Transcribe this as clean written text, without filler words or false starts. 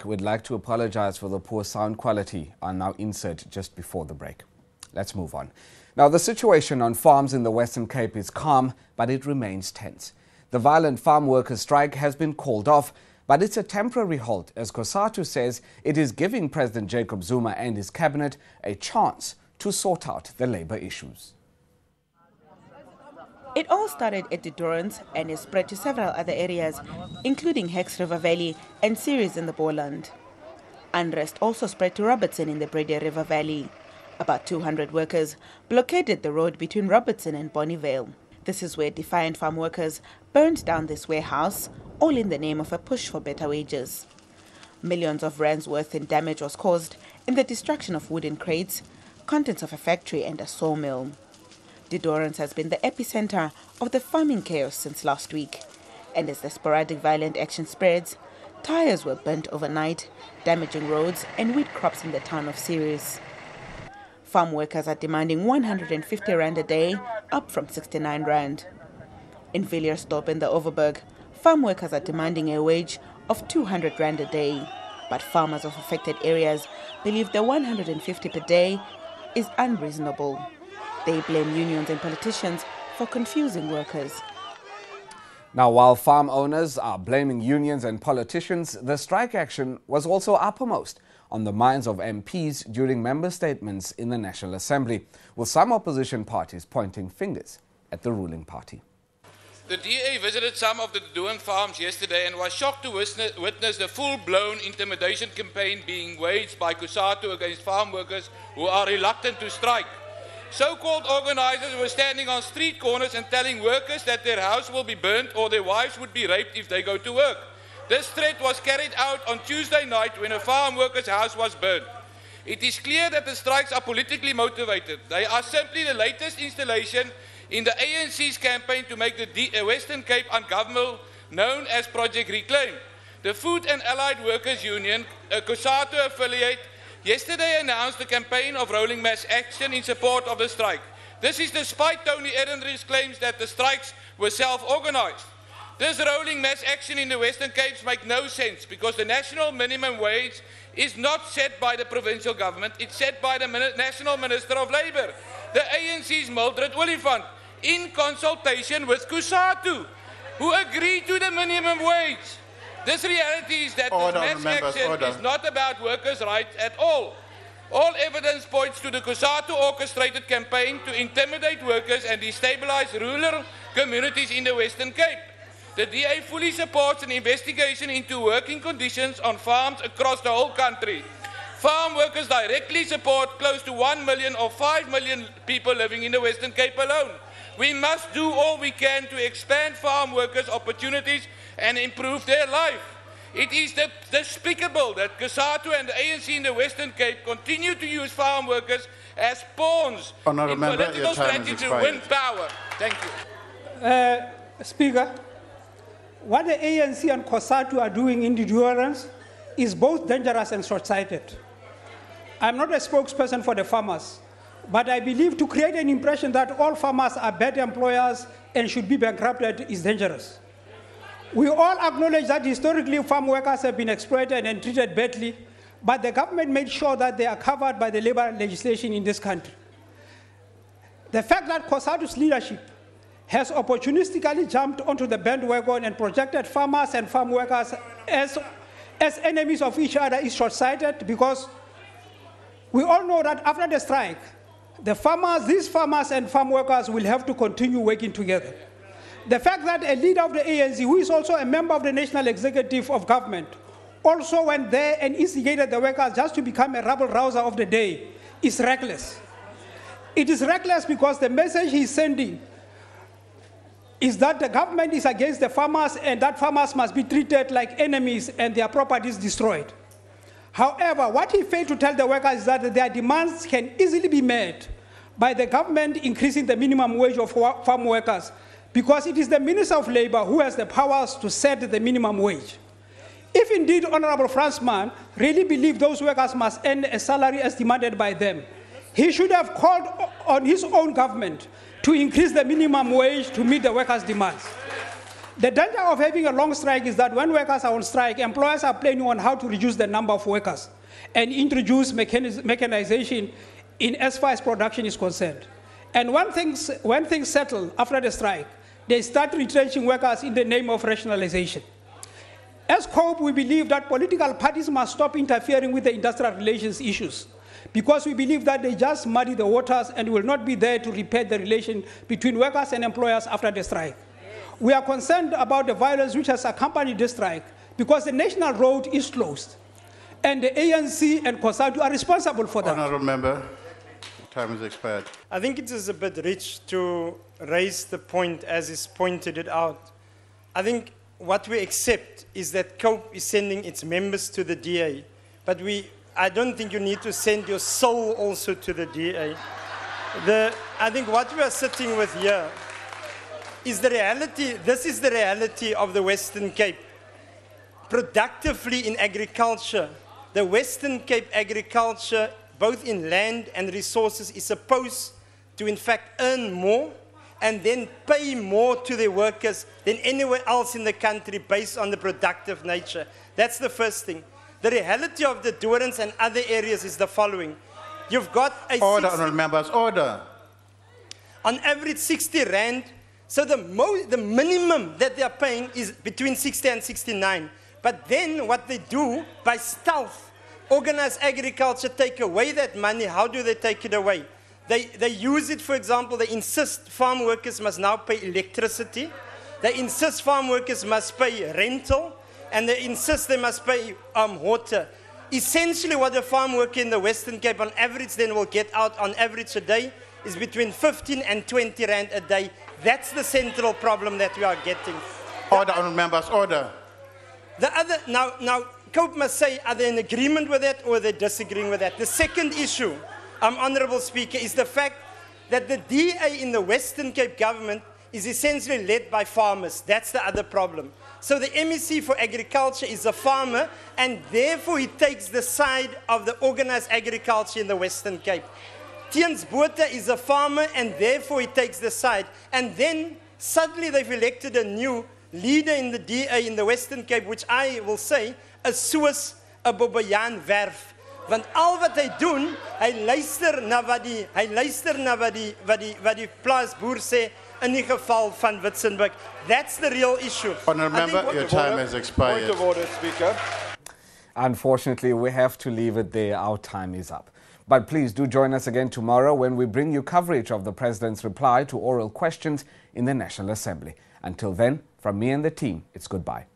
We'd like to apologize for the poor sound quality. I'll now insert just before the break. Let's move on. Now, the situation on farms in the Western Cape is calm, but it remains tense. The violent farm workers' strike has been called off, but it's a temporary halt, as COSATU says it is giving President Jacob Zuma and his cabinet a chance to sort out the labor issues. It all started at Viljoen and is spread to several other areas, including Hex River Valley and Ceres in the Boland. Unrest also spread to Robertson in the Breda River Valley. About 200 workers blockaded the road between Robertson and Bonnievale. This is where defiant farm workers burned down this warehouse, all in the name of a push for better wages. Millions of rands worth in damage was caused in the destruction of wooden crates, contents of a factory and a sawmill. Viljoen has been the epicenter of the farming chaos since last week, and as the sporadic violent action spreads, tires were burnt overnight, damaging roads and wheat crops in the town of Ceres. Farm workers are demanding 150 rand a day, up from 69 rand. In Viljoen in the Overberg, farm workers are demanding a wage of 200 rand a day, but farmers of affected areas believe the 150 per day is unreasonable. They blame unions and politicians for confusing workers. Now, while farm owners are blaming unions and politicians, the strike action was also uppermost on the minds of MPs during member statements in the National Assembly, with some opposition parties pointing fingers at the ruling party. The DA visited some of the Viljoen farms yesterday and was shocked to witness the full-blown intimidation campaign being waged by COSATU against farm workers who are reluctant to strike. So-called organizers were standing on street corners and telling workers that their house will be burnt or their wives would be raped if they go to work. This threat was carried out on Tuesday night when a farm worker's house was burnt. It is clear that the strikes are politically motivated. They are simply the latest installation in the ANC's campaign to make the Western Cape ungovernable, known as Project Reclaim. The Food and Allied Workers Union, a COSATU affiliate, yesterday announced a campaign of rolling mass action in support of the strike. This is despite Tony Ehrenreich's claims that the strikes were self-organized. This rolling mass action in the Western Cape makes no sense because the national minimum wage is not set by the provincial government, it's set by the National Minister of Labour, the ANC's Mildred Oliphant, in consultation with COSATU, who agreed to the minimum wage. This reality is that this mass action is not about workers' rights at all. All evidence points to the COSATU orchestrated campaign to intimidate workers and destabilize rural communities in the Western Cape. The DA fully supports an investigation into working conditions on farms across the whole country. Farm workers directly support close to 1 million or 5 million people living in the Western Cape alone. We must do all we can to expand farm workers' opportunities and improve their life. It is despicable that COSATU and the ANC in the Western Cape continue to use farm workers as pawns in political strategy to win power. Thank you. Speaker, what the ANC and COSATU are doing in Viljoen is both dangerous and short-sighted. I'm not a spokesperson for the farmers, but I believe to create an impression that all farmers are bad employers and should be bankrupted is dangerous. We all acknowledge that historically farm workers have been exploited and treated badly, but the government made sure that they are covered by the labor legislation in this country. The fact that COSATU's leadership has opportunistically jumped onto the bandwagon and projected farmers and farm workers as enemies of each other is short-sighted, because we all know that after the strike, these farmers and farm workers will have to continue working together. The fact that a leader of the ANC, who is also a member of the National Executive of Government, also went there and instigated the workers just to become a rabble-rouser of the day is reckless. It is reckless because the message he's sending is that the government is against the farmers and that farmers must be treated like enemies and their properties destroyed. However, what he failed to tell the workers is that their demands can easily be met by the government increasing the minimum wage of farm workers, because it is the Minister of Labour who has the powers to set the minimum wage. If indeed Honourable Fransman really believed those workers must earn a salary as demanded by them, he should have called on his own government to increase the minimum wage to meet the workers' demands. The danger of having a long strike is that when workers are on strike, employers are planning on how to reduce the number of workers and introduce mechanization in as far as production is concerned. And when things settle after the strike, they start retrenching workers in the name of rationalization. As COPE, we believe that political parties must stop interfering with the industrial relations issues, because we believe that they just muddy the waters and will not be there to repair the relation between workers and employers after the strike. We are concerned about the violence which has accompanied the strike, because the national road is closed, and the ANC and COSATU are responsible for that. Honourable Member, time has expired. I think it is a bit rich to raise the point as is pointed it out. I think what we accept is that COPE is sending its members to the DA, but I don't think you need to send your soul also to the DA. I think what we are sitting with here is the reality. This is the reality of the Western Cape. Productively in agriculture, the Western Cape agriculture, both in land and resources, is supposed to in fact earn more and then pay more to their workers than anywhere else in the country based on the productive nature. That's the first thing. The reality of the Durance and other areas is the following. You've got a Order, honourable members, order. On average 60 rand, so the minimum that they are paying is between 60 and 69. But then what they do, by stealth, organized agriculture take away that money. How do they take it away? They use it, for example, they insist farm workers must now pay electricity. They insist farm workers must pay rental. And they insist they must pay water. Essentially what a farm worker in the Western Cape on average then will get out on average a day is between 15 and 20 rand a day. That's the central problem that we are getting. Order, honourable members, order. The other, now COPE must say, are they in agreement with that or are they disagreeing with that? The second issue, Honourable Speaker, is the fact that the DA in the Western Cape government is essentially led by farmers. That's the other problem. So the MEC for Agriculture is a farmer, and therefore he takes the side of the organized agriculture in the Western Cape. Tiens Botha is a farmer, and therefore he takes the side. And then suddenly they've elected a new leader in the DA in the Western Cape, which I will say is soos 'n Bobbejaan werf. Want al wat hy doen, hy luister na wat die plaasboer sê in die geval van Witzenberg. That's the real issue. Honourable Member, your time has expired. Point of order, Speaker. Unfortunately, we have to leave it there. Our time is up. But please do join us again tomorrow when we bring you coverage of the President's reply to oral questions in the National Assembly. Until then, from me and the team, it's goodbye.